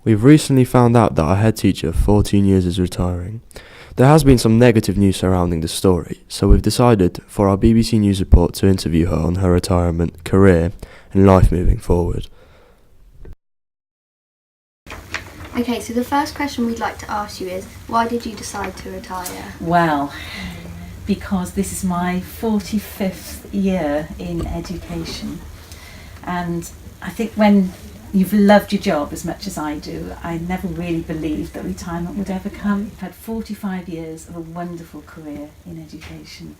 We've recently found out that our head teacher of 14 years is retiring. There has been some negative news surrounding the story, so we've decided for our BBC News report to interview her on her retirement, career and life moving forward. Okay, so the first question we'd like to ask you is, why did you decide to retire? Well, because this is my 45th year in education, and I think when you've loved your job as much as I do, I never really believed that retirement would ever come. I've had 45 years of a wonderful career in education,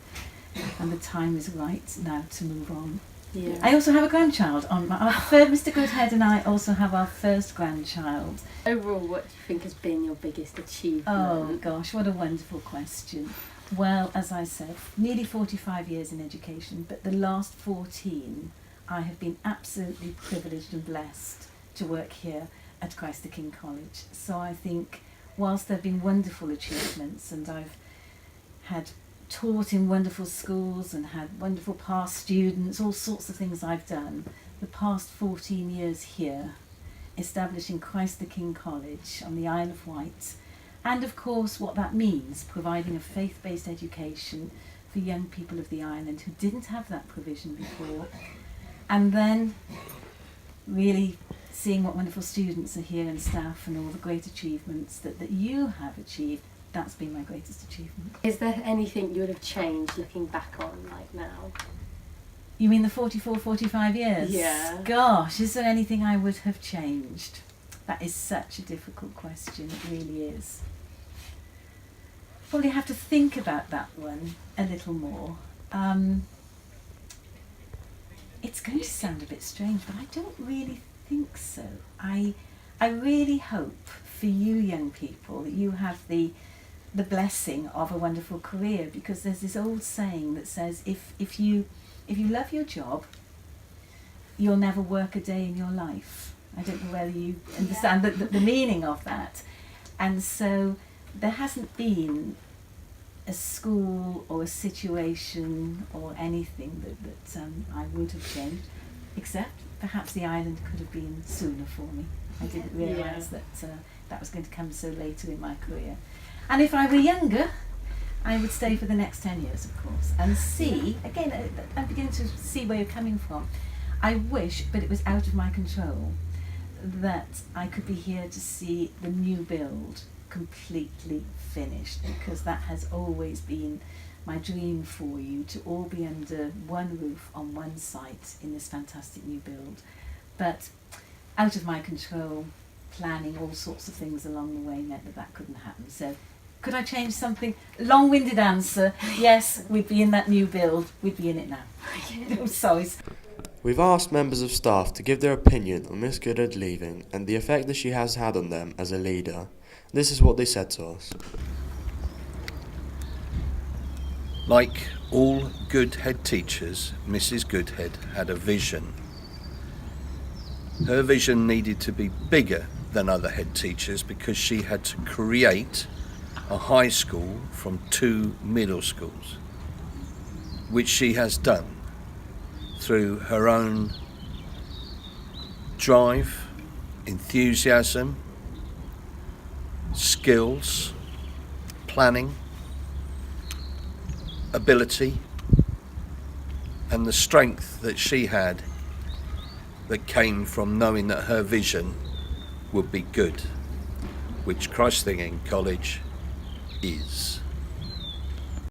and the time is right now to move on. Yeah. I also have a grandchild. Mr. Goodhead and I also have our first grandchild. Overall, what do you think has been your biggest achievement? Oh gosh, what a wonderful question. Well, as I said, nearly 45 years in education, but the last 14 I have been absolutely privileged and blessed to work here at Christ the King College. So I think whilst there have been wonderful achievements, and I've had taught in wonderful schools and had wonderful past students, all sorts of things I've done, the past 14 years here, establishing Christ the King College on the Isle of Wight, and of course what that means, providing a faith-based education for young people of the island who didn't have that provision before, and then really seeing what wonderful students are here and staff and all the great achievements that you have achieved. That's been my greatest achievement. Is there anything you would have changed looking back on, like now? You mean the 45 years? Yeah. Gosh, is there anything I would have changed? That is such a difficult question, it really is. Probably have to think about that one a little more. It's going to sound a bit strange, but I don't really think so. I really hope for you young people that you have the blessing of a wonderful career, because there's this old saying that says if you love your job, you'll never work a day in your life. I don't know whether you understand the meaning of that. And so there hasn't been a school or a situation or anything that I would have changed, except perhaps the island could have been sooner for me. I didn't realise that that was going to come so later in my career. And if I were younger, I would stay for the next 10 years, of course, and see, again, I'm beginning to see where you're coming from. I wish, but it was out of my control, that I could be here to see the new build completely finished, because that has always been my dream for you, to all be under one roof on one site in this fantastic new build. But out of my control, planning, all sorts of things along the way meant that couldn't happen. So could I change something? Long-winded answer, yes, we'd be in that new build, we'd be in it now. I'm sorry. We've asked members of staff to give their opinion on Miss Goodhead leaving and the effect that she has had on them as a leader. This is what they said to us. Like all good head teachers, Mrs. Goodhead had a vision. Her vision needed to be bigger than other head teachers because she had to create a high school from 2 middle schools, which she has done through her own drive, enthusiasm, skills, planning, ability, and the strength that she had that came from knowing that her vision would be good, which Christ the King College is.